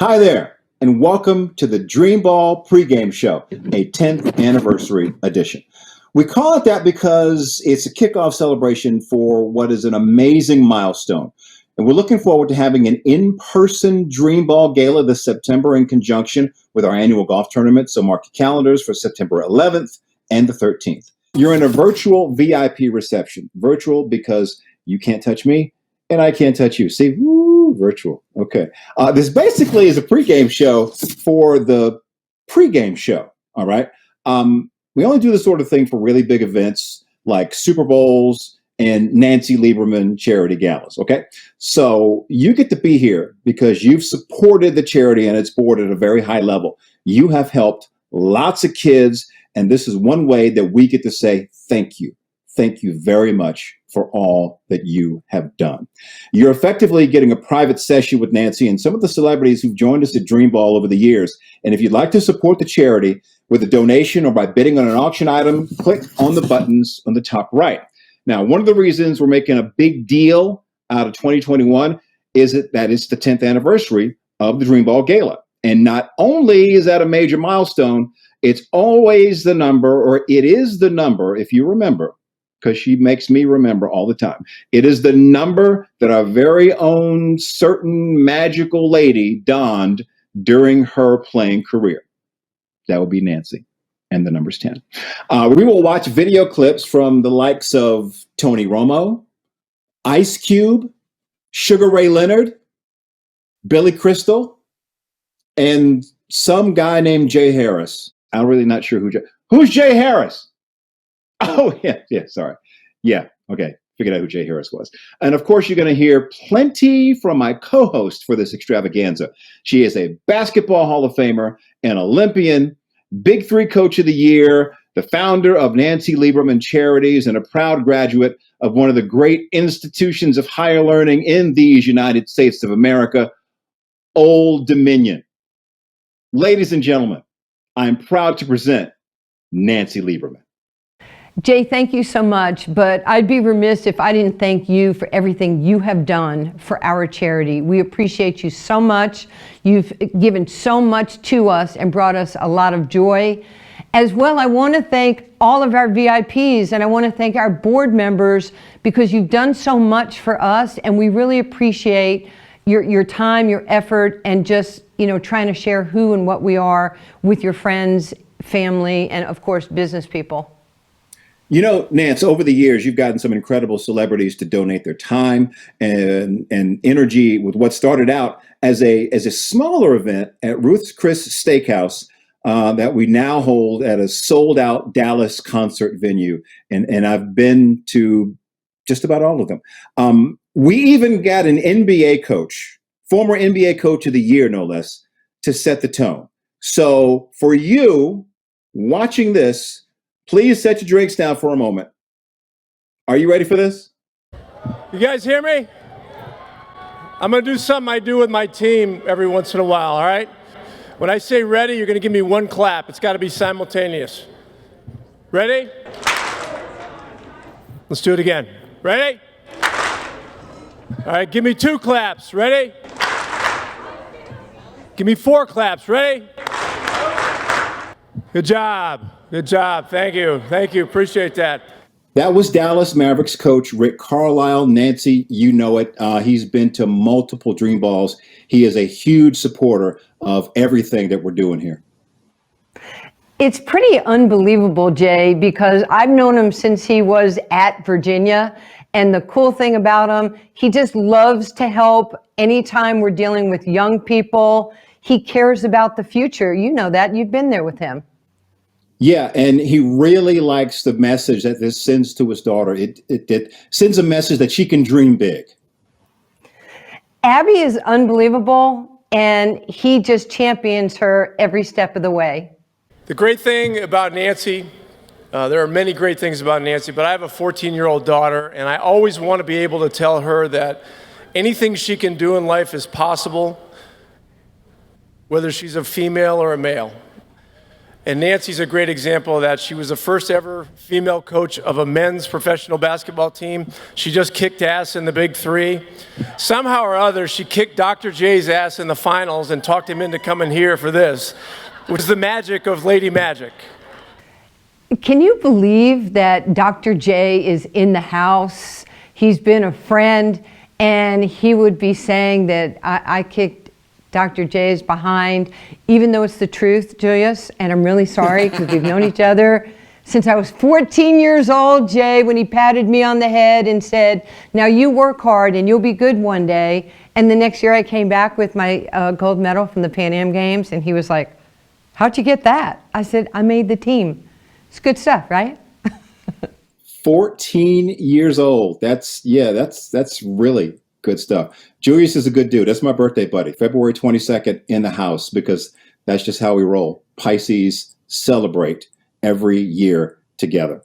Hi there, and welcome to the Dreamball pregame show, a 10th anniversary edition. We call it that because it's a kickoff celebration for what is an amazing milestone. And we're looking forward to having an in-person Dreamball Gala this September in conjunction with our annual golf tournament. So mark your calendars for September 11th and the 13th. You're in a virtual VIP reception. Virtual because you can't touch me and I can't touch you. See, woo, virtual. Okay. This basically is a pregame show for the pregame show. All right. We only do this sort of thing for really big events like Super Bowls and Nancy Lieberman charity galas. Okay. So you get to be here because you've supported the charity and its board at a very high level. You have helped lots of kids. And this is one way that we get to say thank you. Thank you very much for all that you have done. You're effectively getting a private session with Nancy and some of the celebrities who've joined us at Dreamball over the years. And if you'd like to support the charity with a donation or by bidding on an auction item, click on the buttons on the top right. Now, one of the reasons we're making a big deal out of 2021 is that it's the 10th anniversary of the Dreamball Gala. And not only is that a major milestone, it's always the number, or it is the number, if you remember, because she makes me remember all the time. It is the number that our very own certain magical lady donned during her playing career. That would be Nancy, and the number's 10. We will watch video clips from the likes of Tony Romo, Ice Cube, Sugar Ray Leonard, Billy Crystal, and some guy named Jay Harris. I'm really not sure who's Jay Harris? Oh, yeah, sorry. Yeah, okay. Figured out who Jay Harris was. And of course, you're going to hear plenty from my co-host for this extravaganza. She is a basketball Hall of Famer, an Olympian, Big Three Coach of the Year, the founder of Nancy Lieberman Charities, and a proud graduate of one of the great institutions of higher learning in these United States of America, Old Dominion. Ladies and gentlemen, I'm proud to present Nancy Lieberman. Jay, thank you so much, but I'd be remiss if I didn't thank you for everything you have done for our charity. We appreciate you so much. You've given so much to us and brought us a lot of joy. As well, I want to thank all of our VIPs and I want to thank our board members because you've done so much for us and we really appreciate your time, your effort, and just, trying to share who and what we are with your friends, family, and of course, business people. Nance, over the years, you've gotten some incredible celebrities to donate their time and energy with what started out as a smaller event at Ruth's Chris Steakhouse that we now hold at a sold-out Dallas concert venue. And I've been to just about all of them. We even got an NBA coach, former NBA Coach of the Year, no less, to set the tone. So for you watching this, please set your drinks down for a moment. Are you ready for this? You guys hear me? I'm going to do something I do with my team every once in a while, all right? When I say ready, you're going to give me one clap. It's got to be simultaneous. Ready? Let's do it again. Ready? All right, give me 2 claps. Ready? Give me 4 claps. Ready? Good job. Good job. Thank you. Thank you. Appreciate that. That was Dallas Mavericks coach Rick Carlisle. Nancy, you know it. He's been to multiple Dreamballs. He is a huge supporter of everything that we're doing here. It's pretty unbelievable, Jay, because I've known him since he was at Virginia. And the cool thing about him, he just loves to help anytime we're dealing with young people. He cares about the future. You know that. You've been there with him. Yeah, and he really likes the message that this sends to his daughter. It sends a message that she can dream big. Abby is unbelievable, and he just champions her every step of the way. The great thing about Nancy, there are many great things about Nancy, but I have a 14-year-old daughter, and I always want to be able to tell her that anything she can do in life is possible, whether she's a female or a male. And Nancy's a great example of that. She was the first ever female coach of a men's professional basketball team. She just kicked ass in the Big Three. Somehow or other, she kicked Dr. J's ass in the finals and talked him into coming here for this, which is the magic of Lady Magic. Can you believe that Dr. J is in the house? He's been a friend, and he would be saying that I kicked Dr. J's behind, even though it's the truth, Julius, and I'm really sorry because we've known each other since I was 14 years old, Jay, when he patted me on the head and said, now you work hard and you'll be good one day. And the next year I came back with my gold medal from the Pan Am Games, and he was like, how'd you get that? I said, I made the team. It's good stuff, right? 14 years old. That's really good stuff. Julius is a good dude. That's my birthday buddy. February 22nd in the house, because that's just how we roll. Pisces celebrate every year together.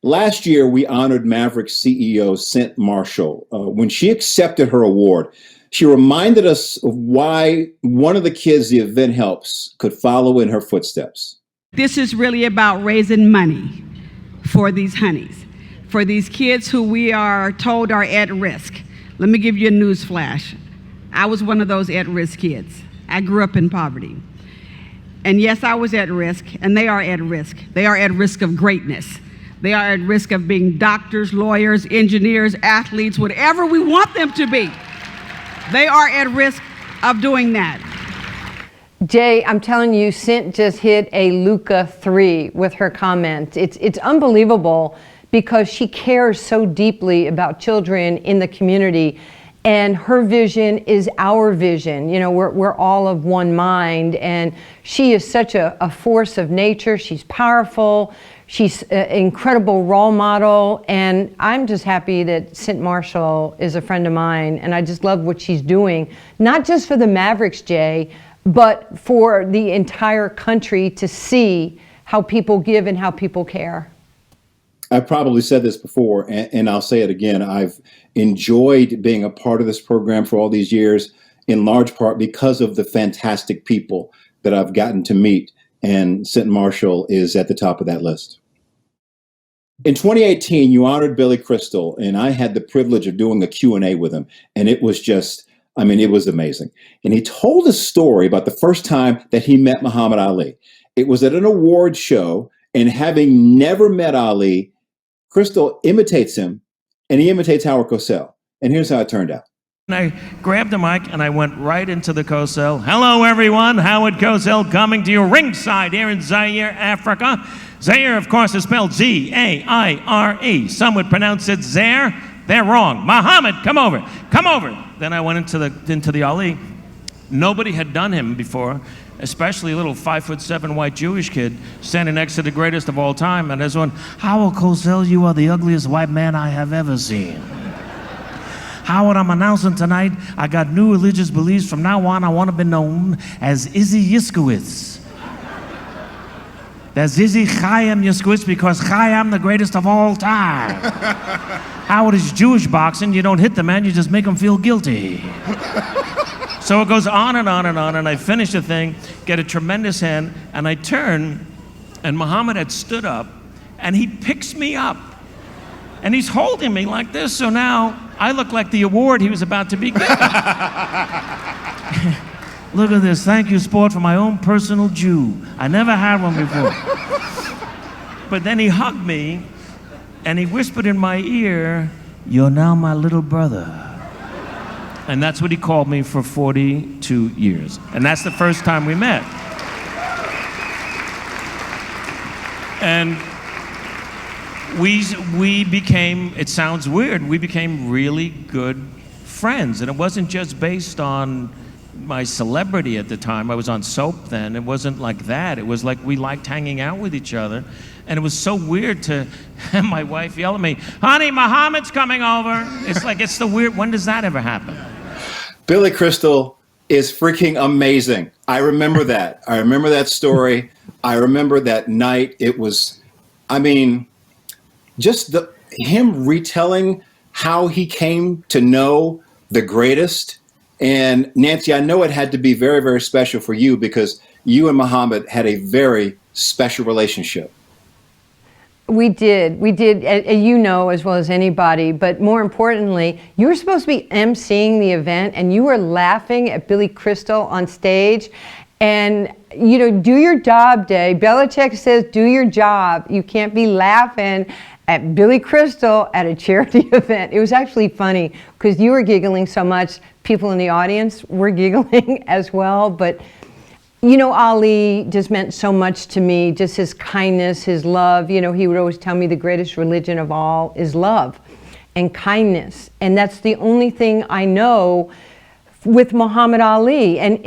Last year, we honored Maverick CEO Cynt Marshall. When she accepted her award, she reminded us of why one of the kids the event helps could follow in her footsteps. This is really about raising money for these honeys, for these kids who we are told are at risk. Let me give you a news flash. I was one of those at-risk kids. I grew up in poverty. And yes, I was at risk, and they are at risk. They are at risk of greatness. They are at risk of being doctors, lawyers, engineers, athletes, whatever we want them to be. They are at risk of doing that. Jay, I'm telling you, Cynt just hit a Luca 3 with her comment. It's unbelievable, because she cares so deeply about children in the community, and her vision is our vision. You know, we're all of one mind, and she is such a force of nature. She's powerful. She's an incredible role model, and I'm just happy that Cynt Marshall is a friend of mine, and I just love what she's doing, not just for the Mavericks, Jay, but for the entire country to see how people give and how people care. I've probably said this before, and I'll say it again. I've enjoyed being a part of this program for all these years, in large part because of the fantastic people that I've gotten to meet, and Cynt Marshall is at the top of that list. In 2018, you honored Billy Crystal, and I had the privilege of doing a Q&A with him, and it was just, it was amazing. And he told a story about the first time that he met Muhammad Ali. It was at an award show, and having never met Ali, Crystal imitates him, and he imitates Howard Cosell. And here's how it turned out. I grabbed the mic and I went right into the Cosell. Hello, everyone. Howard Cosell coming to you ringside here in Zaire, Africa. Zaire, of course, is spelled Z-A-I-R-E. Some would pronounce it Zaire. They're wrong. Muhammad, come over. Come over. Then I went into the Ali. Nobody had done him before, especially a little 5'7" white Jewish kid standing next to the greatest of all time. And there's one, Howard Cosell, you are the ugliest white man I have ever seen. Howard, I'm announcing tonight, I got new religious beliefs. From now on, I want to be known as Izzy Yiskowitz. That's Izzy Chaim Yiskowitz, because Chaim the greatest of all time. Howard is Jewish boxing. You don't hit the man, you just make him feel guilty. So it goes on and on and on, and I finish the thing, get a tremendous hand, and I turn, and Muhammad had stood up, and he picks me up, and he's holding me like this, so now I look like the award he was about to be given. Look at this, thank you, sport, for my own personal Jew. I never had one before. But then he hugged me, and he whispered in my ear, you're now my little brother. And that's what he called me for 42 years. And that's the first time we met. And we became, it sounds weird, we became really good friends. And it wasn't just based on my celebrity at the time. I was on soap then. It wasn't like that. It was like we liked hanging out with each other. And it was so weird to have my wife yell at me, honey, Muhammad's coming over. It's like, it's the weird, when does that ever happen? Billy Crystal is freaking amazing. I remember that. I remember that story. I remember that night. It was, just him retelling how he came to know the greatest And Nancy, I know it had to be very, very special for you because you and Muhammad had a very special relationship. We did, you know as well as anybody, but more importantly, you were supposed to be emceeing the event and you were laughing at Billy Crystal on stage. And, you know, do your job, Day. Belichick says, do your job. You can't be laughing at Billy Crystal at a charity event. It was actually funny because you were giggling so much. People in the audience were giggling as well. But, you know, Ali just meant so much to me, just his kindness, his love. You know, he would always tell me the greatest religion of all is love and kindness. And that's the only thing I know with Muhammad Ali. And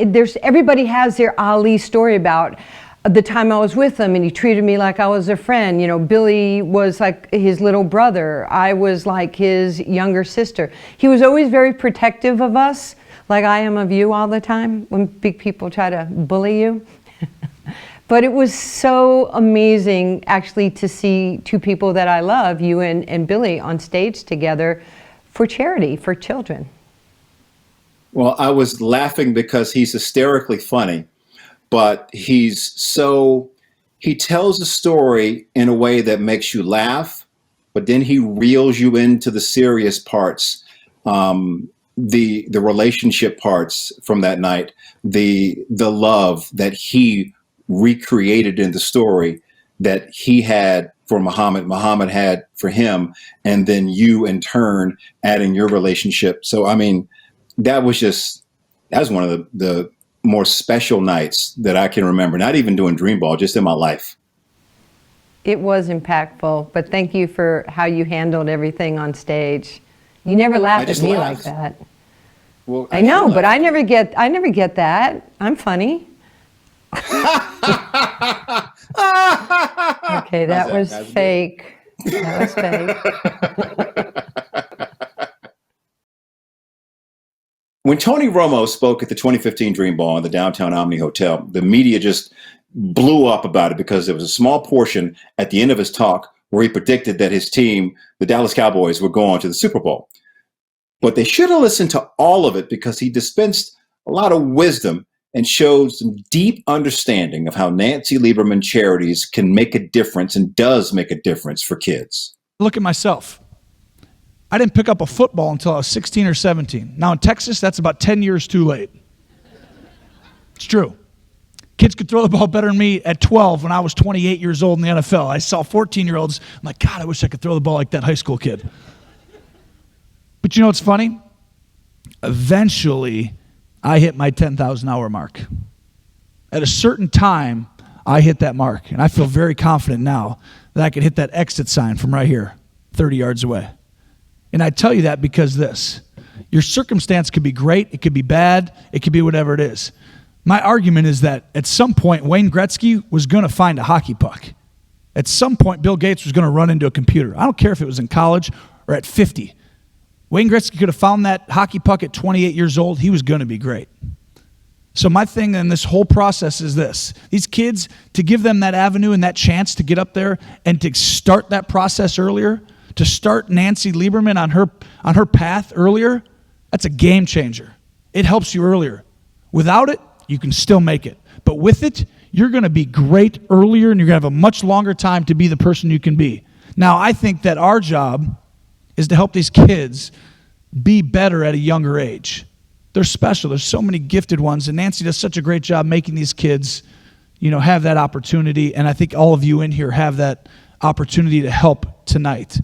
everybody has their Ali story about the time I was with him and he treated me like I was a friend. You know, Billy was like his little brother. I was like his younger sister. He was always very protective of us, like I am of you all the time when big people try to bully you. But it was so amazing actually to see two people that I love, you and Billy, on stage together for charity, for children. Well, I was laughing because he's hysterically funny, but he tells a story in a way that makes you laugh, but then he reels you into the serious parts, the relationship parts from that night, the love that he recreated in the story that he had for Muhammad, Muhammad had for him, and then you in turn adding your relationship. So, I mean, that was one of the more special nights that I can remember, not even doing Dreamball, just in my life. It was impactful, but thank you for how you handled everything on stage. You never laughed at me like that. Well, I know, but I never get that. I'm funny. Okay, that was fake. That was fake. When Tony Romo spoke at the 2015 Dreamball in the downtown Omni Hotel, the media just blew up about it because there was a small portion at the end of his talk where he predicted that his team, the Dallas Cowboys, would go on to the Super Bowl. But they should have listened to all of it because he dispensed a lot of wisdom and showed some deep understanding of how Nancy Lieberman Charities can make a difference and does make a difference for kids. Look at myself. I didn't pick up a football until I was 16 or 17. Now in Texas, that's about 10 years too late. It's true. Kids could throw the ball better than me at 12 when I was 28 years old in the NFL. I saw 14-year-olds. I'm like, God, I wish I could throw the ball like that high school kid. But you know what's funny? Eventually, I hit my 10,000 hour mark. At a certain time, I hit that mark. And I feel very confident now that I could hit that exit sign from right here, 30 yards away. And I tell you that because your circumstance could be great, it could be bad, it could be whatever it is. My argument is that at some point, Wayne Gretzky was going to find a hockey puck. At some point, Bill Gates was going to run into a computer. I don't care if it was in college or at 50. Wayne Gretzky could have found that hockey puck at 28 years old. He was going to be great. So my thing in this whole process is this. These kids, to give them that avenue and that chance to get up there and to start that process earlier, to start Nancy Lieberman on her path earlier, that's a game changer. It helps you earlier. Without it, you can still make it. But with it, you're going to be great earlier and you're going to have a much longer time to be the person you can be. Now, I think that our job is to help these kids be better at a younger age. They're special. There's so many gifted ones, and Nancy does such a great job making these kids, have that opportunity, and I think all of you in here have that opportunity to help tonight.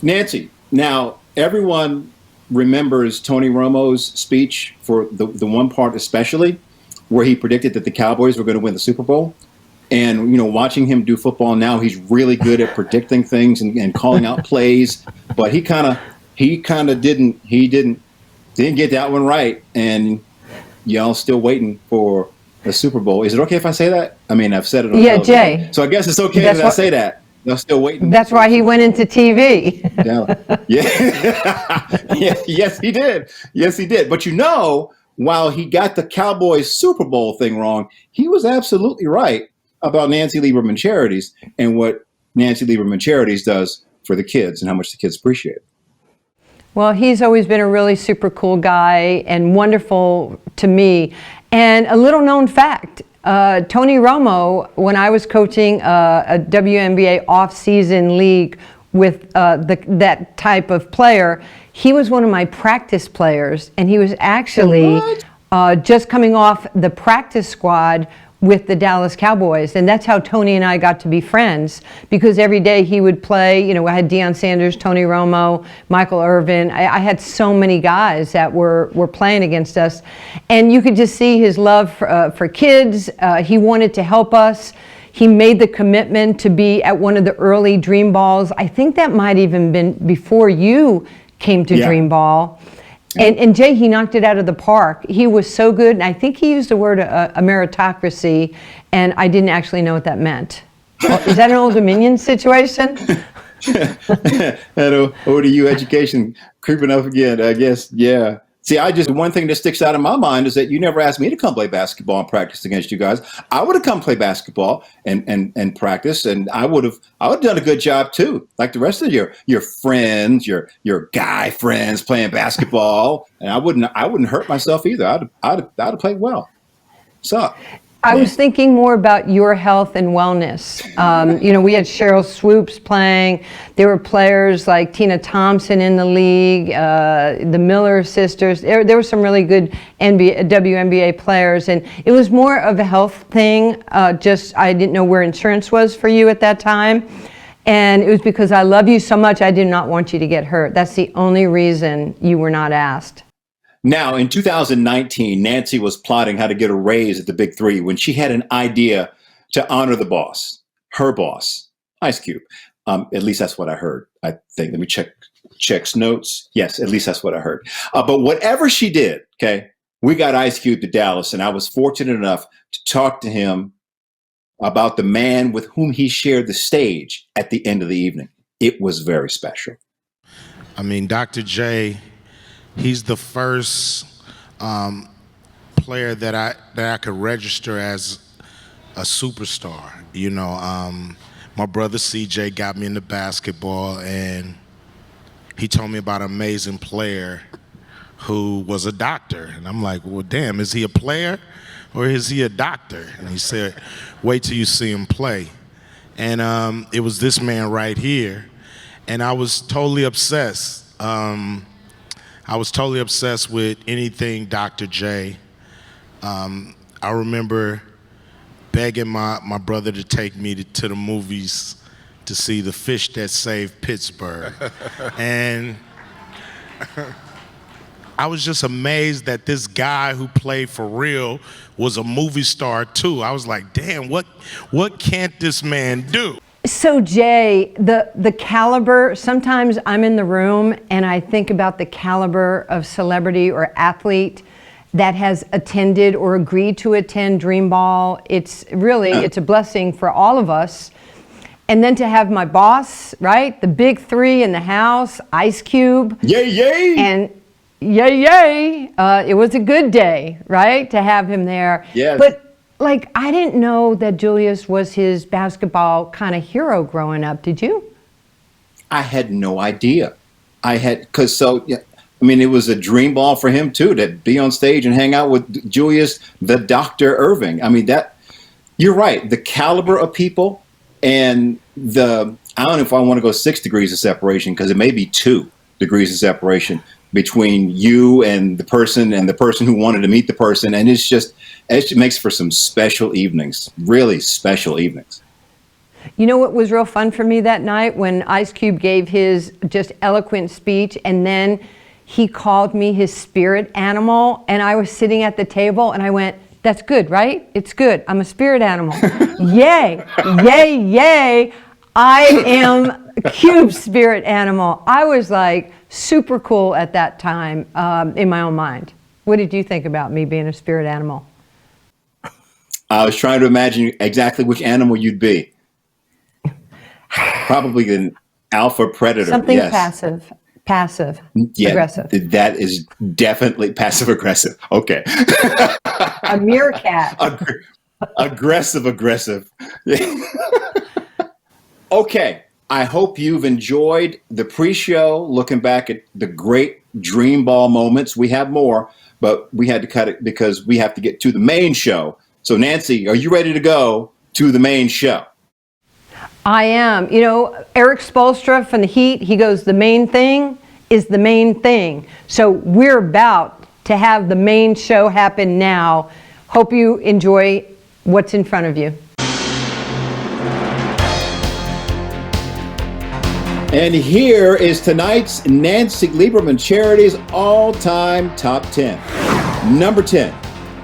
Nancy, now everyone remembers Tony Romo's speech for the one part especially where he predicted that the Cowboys were going to win the Super Bowl. And, watching him do football now, he's really good at predicting things and calling out plays. But he kind of didn't get that one right. And y'all still waiting for a Super Bowl. Is it okay if I say that? I mean, I've said it on television. Jay. So I guess it's okay that I say that. They're still waiting. That's why he went into TV. Yeah. Yes, he did. Yes, he did. But while he got the Cowboys Super Bowl thing wrong, he was absolutely right about Nancy Lieberman Charities and what Nancy Lieberman Charities does for the kids and how much the kids appreciate it. Well, he's always been a really super cool guy and wonderful to me. And a little known fact, Tony Romo, when I was coaching a WNBA off-season league with that type of player, he was one of my practice players, and he was actually just coming off the practice squad with the Dallas Cowboys, and that's how Tony and I got to be friends, because every day he would play. I had Deion Sanders, Tony Romo, Michael Irvin. I had so many guys that were playing against us, and you could just see his love for kids. He wanted to help us. He made the commitment to be at one of the early Dream Balls. I think that might even been before you came to Dream Ball. And Jay, he knocked it out of the park. He was so good, and I think he used the word a meritocracy, and I didn't actually know what that meant. Is that an Old Dominion situation? That ODU education creeping up again, I guess. Yeah. See, one thing that sticks out in my mind is that you never asked me to come play basketball and practice against you guys. I would have come play basketball and practice, and I would have done a good job too, like the rest of your friends, your guy friends playing basketball, and I wouldn't hurt myself either. I'd have played well. So. I was thinking more about your health and wellness. We had Cheryl Swoops playing. There were players like Tina Thompson in the league, the Miller sisters. There were some really good WNBA players, and it was more of a health thing. I didn't know where insurance was for you at that time. And it was because I love you so much, I did not want you to get hurt. That's the only reason you were not asked. Now, in 2019, Nancy was plotting how to get a raise at the Big Three when she had an idea to honor the boss, her boss, Ice Cube. At least that's what I heard, I think. Let me check notes. Yes, at least that's what I heard. But whatever she did, okay, we got Ice Cube to Dallas, and I was fortunate enough to talk to him about the man with whom he shared the stage at the end of the evening. It was very special. I mean, Dr. J, he's the first player that I could register as a superstar. My brother CJ got me into basketball, and he told me about an amazing player who was a doctor. And I'm like, well, damn, is he a player or is he a doctor? And he said, wait till you see him play. And it was this man right here, and I was totally obsessed. I was totally obsessed with anything Dr. J. I remember begging my brother to take me to the movies to see The Fish That Saved Pittsburgh. And I was just amazed that this guy who played for real was a movie star too. I was like, damn, what can't this man do? So Jay, the caliber, sometimes I'm in the room and I think about the caliber of celebrity or athlete that has attended or agreed to attend Dream Ball. It's a blessing for all of us. And then to have my boss, right? The Big Three in the house, Ice Cube. Yay, yay! And yay, yay! It was a good day, right? To have him there. Yes. But I didn't know that Julius was his basketball kind of hero growing up. Did you? I had no idea. It was a dream ball for him too, to be on stage and hang out with Julius, the Dr. Erving. I mean, you're right. The caliber of people and I don't know if I want to go 6 degrees of separation, because it may be 2 degrees of separation between you and the person who wanted to meet the person. And it makes for some special evenings, really special evenings. You know what was real fun for me that night? When Ice Cube gave his just eloquent speech, and then he called me his spirit animal, and I was sitting at the table and I went, that's good, right? It's good. I'm a spirit animal. Yay, yay, yay. I am Cube's spirit animal. I was like super cool at that time in my own mind. What did you think about me being a spirit animal? I was trying to imagine exactly which animal you'd be. Probably an alpha predator. Something yes. passive, yeah, aggressive. That is definitely passive aggressive. Okay. A meerkat. Aggressive. Okay. I hope you've enjoyed the pre-show, looking back at the great Dream Ball moments. We have more, but we had to cut it because we have to get to the main show. So, Nancy, are you ready to go to the main show? I am. You know, Eric Spoelstra from the Heat, he goes, the main thing is the main thing. So we're about to have the main show happen now. Hope you enjoy what's in front of you. And here is tonight's Nancy Lieberman Charities all-time top 10. Number 10,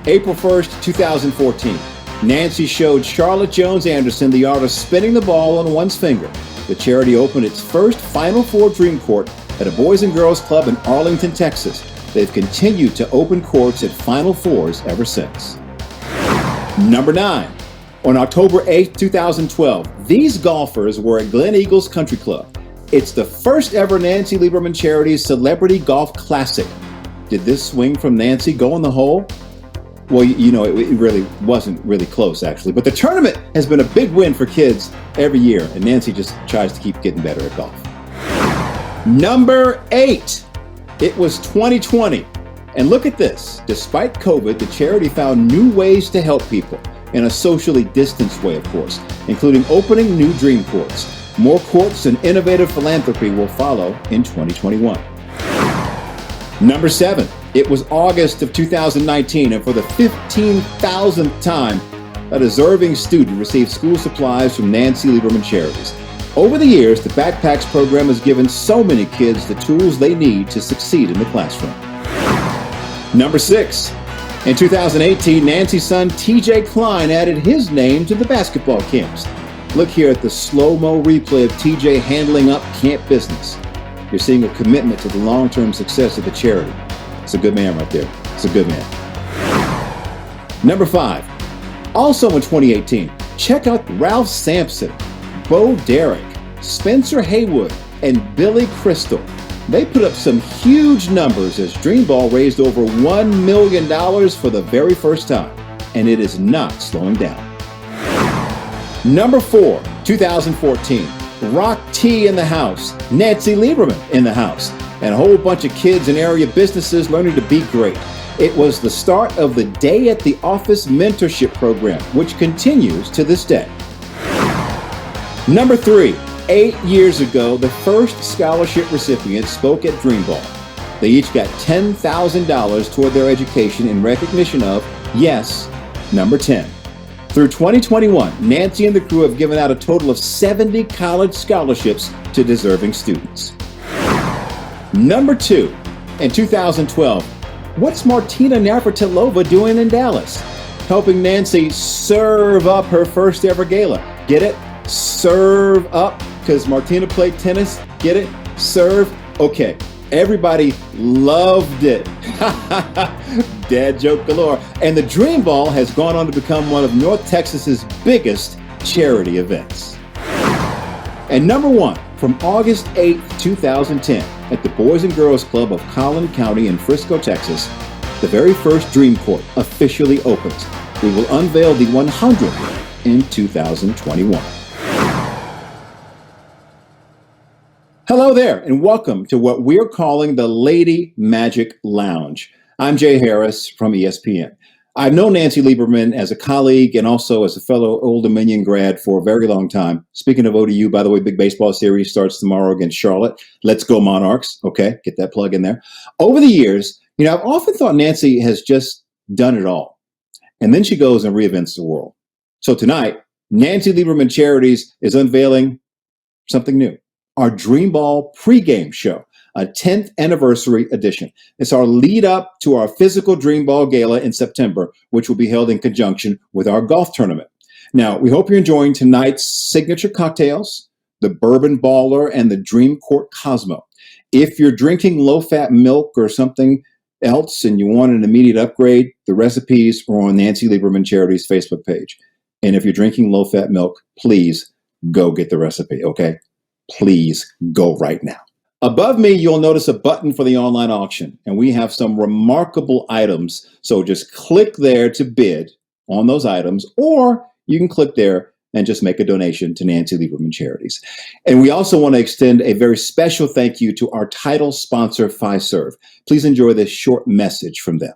April 1st, 2014. Nancy showed Charlotte Jones Anderson the art of spinning the ball on one's finger. The charity opened its first Final Four Dream Court at a Boys and Girls Club in Arlington, Texas. They've continued to open courts at Final Fours ever since. Number 9, on October 8th, 2012, these golfers were at Glen Eagles Country Club. It's the first ever Nancy Lieberman Charities Celebrity Golf Classic. Did this swing from Nancy go in the hole? Well, you know, it really wasn't really close, actually. But the tournament has been a big win for kids every year, and Nancy just tries to keep getting better at golf. Number 8, it was 2020. And look at this. Despite COVID, the charity found new ways to help people, in a socially distanced way, of course, including opening new dream courts. More courts and innovative philanthropy will follow in 2021. Number 7, it was August of 2019, and for the 15,000th time, a deserving student received school supplies from Nancy Lieberman Charities. Over the years, the Backpacks program has given so many kids the tools they need to succeed in the classroom. Number 6, in 2018, Nancy's son TJ Cline added his name to the basketball camps. Look here at the slow-mo replay of TJ handling up camp business. You're seeing a commitment to the long-term success of the charity. It's a good man right there. It's a good man. Number 5, also in 2018, check out Ralph Sampson, Bo Derek, Spencer Haywood, and Billy Crystal. They put up some huge numbers as Dream Ball raised over $1 million for the very first time, and it is not slowing down. Number 4, 2014, Rock T in the house, Nancy Lieberman in the house, and a whole bunch of kids and area businesses learning to be great. It was the start of the Day at the Office mentorship program, which continues to this day. Number 3, 8 years ago, the first scholarship recipients spoke at Dream Ball. They each got $10,000 toward their education in recognition of, yes, number 10. Through 2021, Nancy and the crew have given out a total of 70 college scholarships to deserving students. Number 2, in 2012, what's Martina Navratilova doing in Dallas? Helping Nancy serve up her first ever gala. Get it? Serve up, because Martina played tennis. Get it? Serve. Okay. Everybody loved it. Dad joke galore. And the Dream Ball has gone on to become one of North Texas's biggest charity events. And number 1, from August 8th, 2010, at the Boys and Girls Club of Collin County in Frisco, Texas, the very first Dream Court officially opens. We will unveil the 100th in 2021. Hello there, and welcome to what we're calling the Lady Magic Lounge. I'm Jay Harris from ESPN. I've known Nancy Lieberman as a colleague and also as a fellow Old Dominion grad for a very long time. Speaking of ODU, by the way, big baseball series starts tomorrow against Charlotte. Let's go Monarchs. Okay, get that plug in there. Over the years, I've often thought Nancy has just done it all. And then she goes and reinvents the world. So tonight, Nancy Lieberman Charities is unveiling something new. Our Dream Ball pregame show, a 10th anniversary edition. It's our lead up to our physical Dream Ball Gala in September, which will be held in conjunction with our golf tournament. Now, we hope you're enjoying tonight's signature cocktails, the Bourbon Baller and the Dream Court Cosmo. If you're drinking low-fat milk or something else and you want an immediate upgrade, the recipes are on Nancy Lieberman Charities' Facebook page. And if you're drinking low-fat milk, please go get the recipe, okay? Please go right now. Above me, you'll notice a button for the online auction, and we have some remarkable items. So just click there to bid on those items, or you can click there and just make a donation to Nancy Lieberman Charities. And we also want to extend a very special thank you to our title sponsor, Fiserv. Please enjoy this short message from them.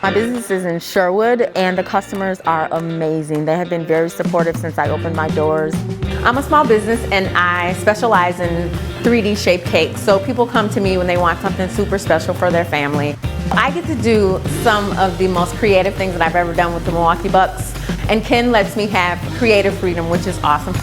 My business is in Sherwood, and the customers are amazing. They have been very supportive since I opened my doors. I'm a small business, and I specialize in 3D shaped cakes. So people come to me when they want something super special for their family. I get to do some of the most creative things that I've ever done with the Milwaukee Bucks, and Ken lets me have creative freedom, which is awesome.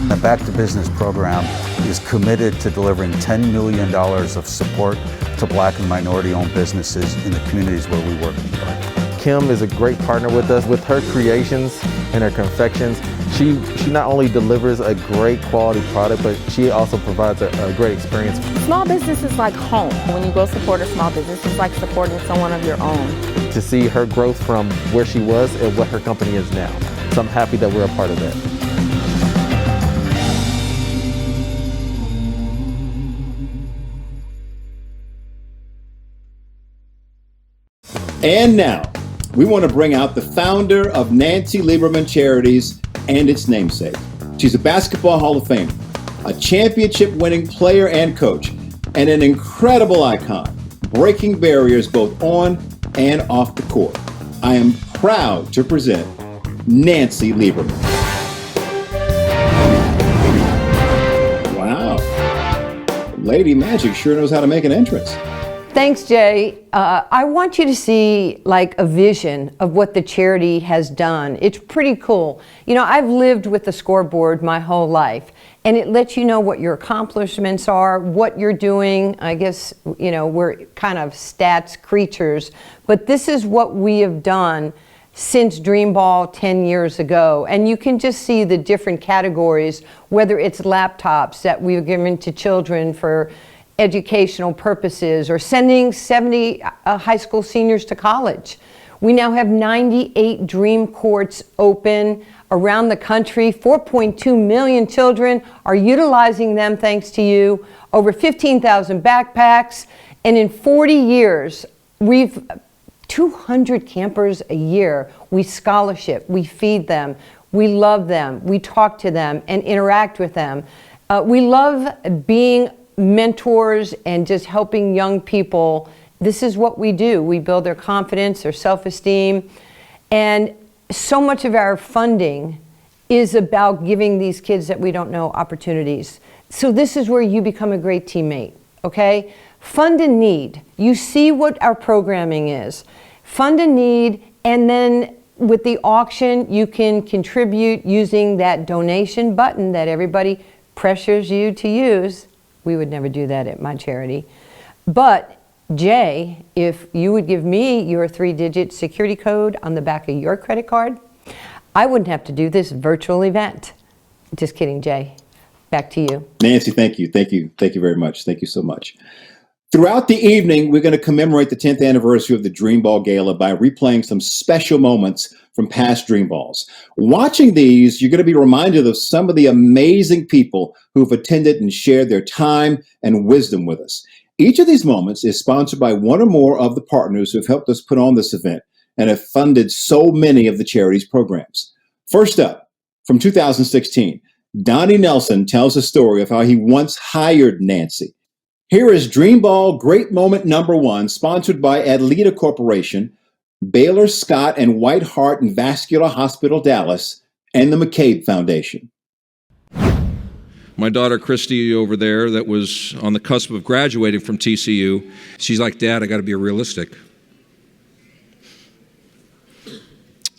The Back to Business program is committed to delivering $10 million of support to Black and minority-owned businesses in the communities where we work and play. Kim is a great partner with us. With her creations and her confections, she not only delivers a great quality product, but she also provides a great experience. Small business is like home. When you go support a small business, it's like supporting someone of your own. To see her growth from where she was and what her company is now. So I'm happy that we're a part of that. And now, we want to bring out the founder of Nancy Lieberman Charities and its namesake. She's a basketball Hall of Famer, a championship-winning player and coach, and an incredible icon, breaking barriers both on and off the court. I am proud to present Nancy Lieberman. Wow. Lady Magic sure knows how to make an entrance. Thanks, Jay. I want you to see like a vision of what the charity has done. It's pretty cool. You know, I've lived with the scoreboard my whole life, and it lets you know what your accomplishments are, what you're doing. I guess, you know, we're kind of stats creatures, but this is what we have done since Dreamball 10 years ago. And you can just see the different categories, whether it's laptops that we've given to children for educational purposes, or sending 70 high school seniors to college. We now have 98 Dream Courts open around the country. 4.2 million children are utilizing them thanks to you. Over 15,000 backpacks. And in 40 years, we've 200 campers a year. We scholarship, we feed them, we love them, we talk to them and interact with them. We love being mentors and just helping young people. This is what we do. We build their confidence, their self-esteem, and so much of our funding is about giving these kids that we don't know opportunities. So this is where you become a great teammate, okay? Fund a need. You see what our programming is. Fund a need, and then with the auction, you can contribute using that donation button that everybody pressures you to use. We would never do that at my charity. But Jay, if you would give me your 3-digit security code on the back of your credit card, I wouldn't have to do this virtual event. Just kidding, Jay. Back to you. Nancy, thank you. Thank you. Thank you very much. Thank you so much. Throughout the evening, we're going to commemorate the 10th anniversary of the Dreamball Gala by replaying some special moments from past Dreamballs. Watching these, you're going to be reminded of some of the amazing people who've attended and shared their time and wisdom with us. Each of these moments is sponsored by one or more of the partners who have helped us put on this event and have funded so many of the charity's programs. First up, from 2016, Donnie Nelson tells a story of how he once hired Nancy. Here is Dreamball Great Moment Number 1, sponsored by Adleta Corporation, Baylor Scott and White Heart and Vascular Hospital Dallas, and the McCabe Foundation. My daughter Christy over there that was on the cusp of graduating from TCU, she's like, Dad, I got to be realistic.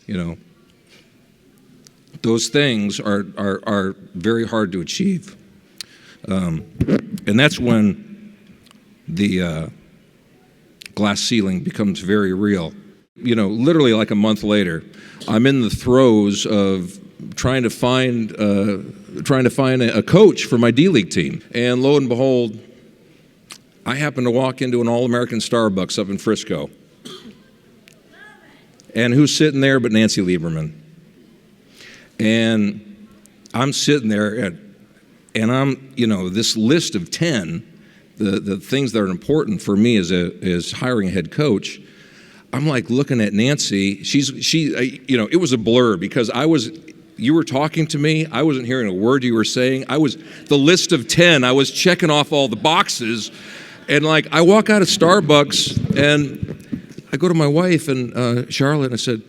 You know, those things are very hard to achieve. And that's when the glass ceiling becomes very real. You know, literally like a month later, I'm in the throes of trying to find a coach for my D-League team. And lo and behold, I happen to walk into an All-American Starbucks up in Frisco. And who's sitting there but Nancy Lieberman? And I'm sitting there and I'm, you know, this list of 10, the things that are important for me as hiring a head coach, I'm like looking at Nancy. It was a blur because you were talking to me. I wasn't hearing a word you were saying. The list of 10, I was checking off all the boxes. And like, I walk out of Starbucks and I go to my wife and Charlotte and I said,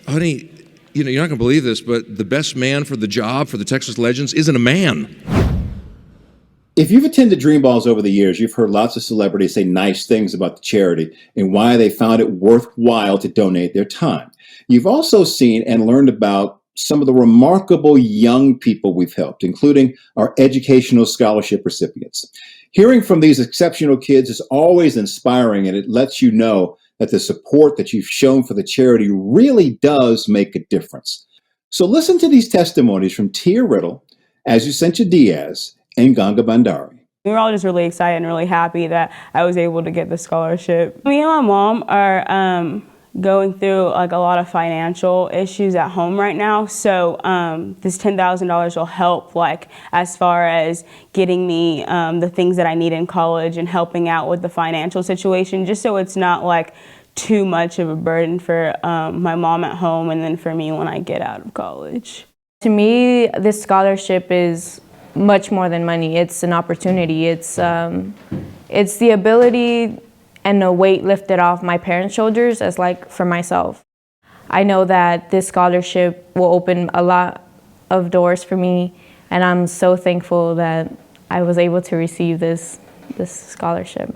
honey, you're not going to believe this, but the best man for the job for the Texas Legends isn't a man. If you've attended Dream Balls over the years, you've heard lots of celebrities say nice things about the charity and why they found it worthwhile to donate their time. You've also seen and learned about some of the remarkable young people we've helped, including our educational scholarship recipients. Hearing from these exceptional kids is always inspiring, and it lets you know that the support that you've shown for the charity really does make a difference. So listen to these testimonies from Tia Riddle, Azucena Diaz, and Ganga Bandari. We were all just really excited and really happy that I was able to get the scholarship. Me and my mom are going through like a lot of financial issues at home right now, so this $10,000 will help, like as far as getting me the things that I need in college and helping out with the financial situation, just so it's not like too much of a burden for my mom at home and then for me when I get out of college. To me, this scholarship is much more than money. It's an opportunity. It's the ability and a weight lifted off my parents' shoulders as like for myself. I know that this scholarship will open a lot of doors for me, and I'm so thankful that I was able to receive this scholarship.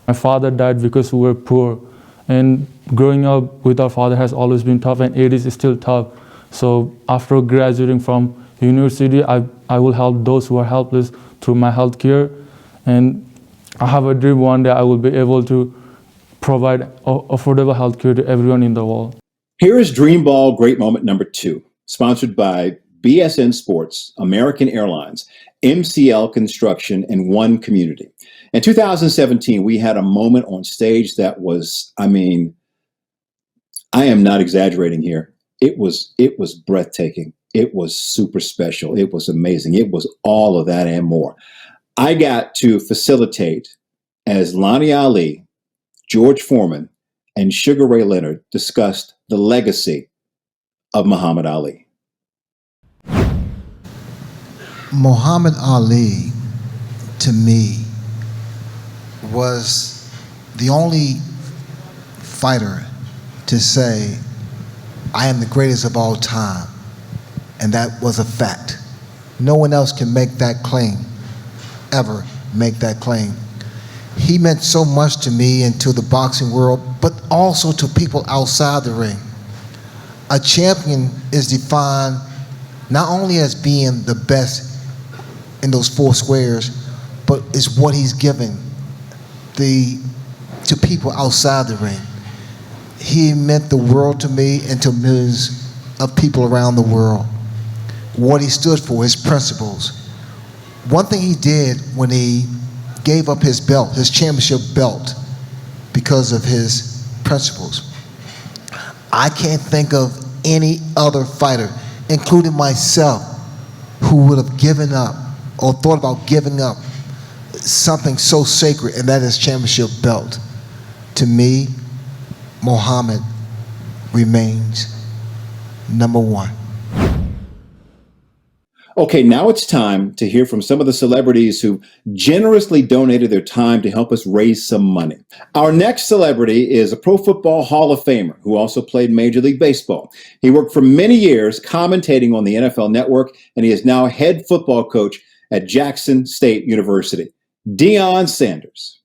My father died because we were poor, and growing up with our father has always been tough, and it is still tough. So after graduating from university, I will help those who are helpless through my health care, and I have a dream one day I will be able to provide affordable health care to everyone in the world. Here is Dream Ball Great Moment number 2, sponsored by BSN Sports, American Airlines, MCL Construction, and One Community. In 2017, we had a moment on stage that was, I am not exaggerating here. It was breathtaking. It was super special. It was amazing. It was all of that and more. I got to facilitate as Lonnie Ali, George Foreman, and Sugar Ray Leonard discussed the legacy of Muhammad Ali. Muhammad Ali, to me, was the only fighter to say, I am the greatest of all time. And that was a fact. No one else can make that claim, ever make that claim. He meant so much to me and to the boxing world, but also to people outside the ring. A champion is defined not only as being the best in those 4 squares, but is what he's given to people outside the ring. He meant the world to me and to millions of people around the world. What he stood for, his principles. One thing he did when he gave up his belt, his championship belt, because of his principles. I can't think of any other fighter, including myself, who would have given up or thought about giving up something so sacred, and that is championship belt. To me, Muhammad remains number 1. Okay, now it's time to hear from some of the celebrities who generously donated their time to help us raise some money. Our next celebrity is a Pro Football Hall of Famer who also played Major League Baseball. He worked for many years commentating on the NFL Network, and he is now head football coach at Jackson State University. Deion Sanders.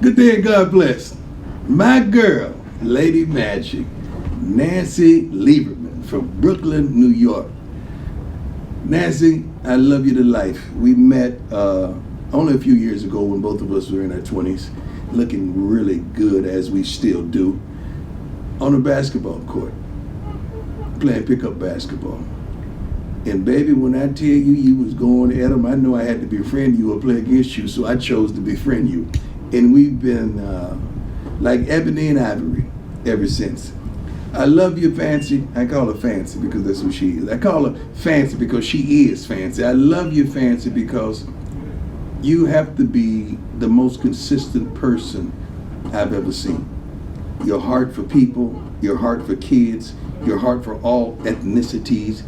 Good day and God bless. My girl, Lady Magic, Nancy Lieberman from Brooklyn, New York. Nancy, I love you to life. We met only a few years ago when both of us were in our 20s, looking really good as we still do, on a basketball court, playing pickup basketball. And baby, when I tell you you was going at them, I knew I had to befriend you or play against you, so I chose to befriend you. And we've been like ebony and ivory ever since. I love you, Fancy. I call her Fancy because that's who she is. I call her Fancy because she is fancy. I love you, Fancy, because you have to be the most consistent person I've ever seen. your heart for people, your heart for kids, your heart for all ethnicities,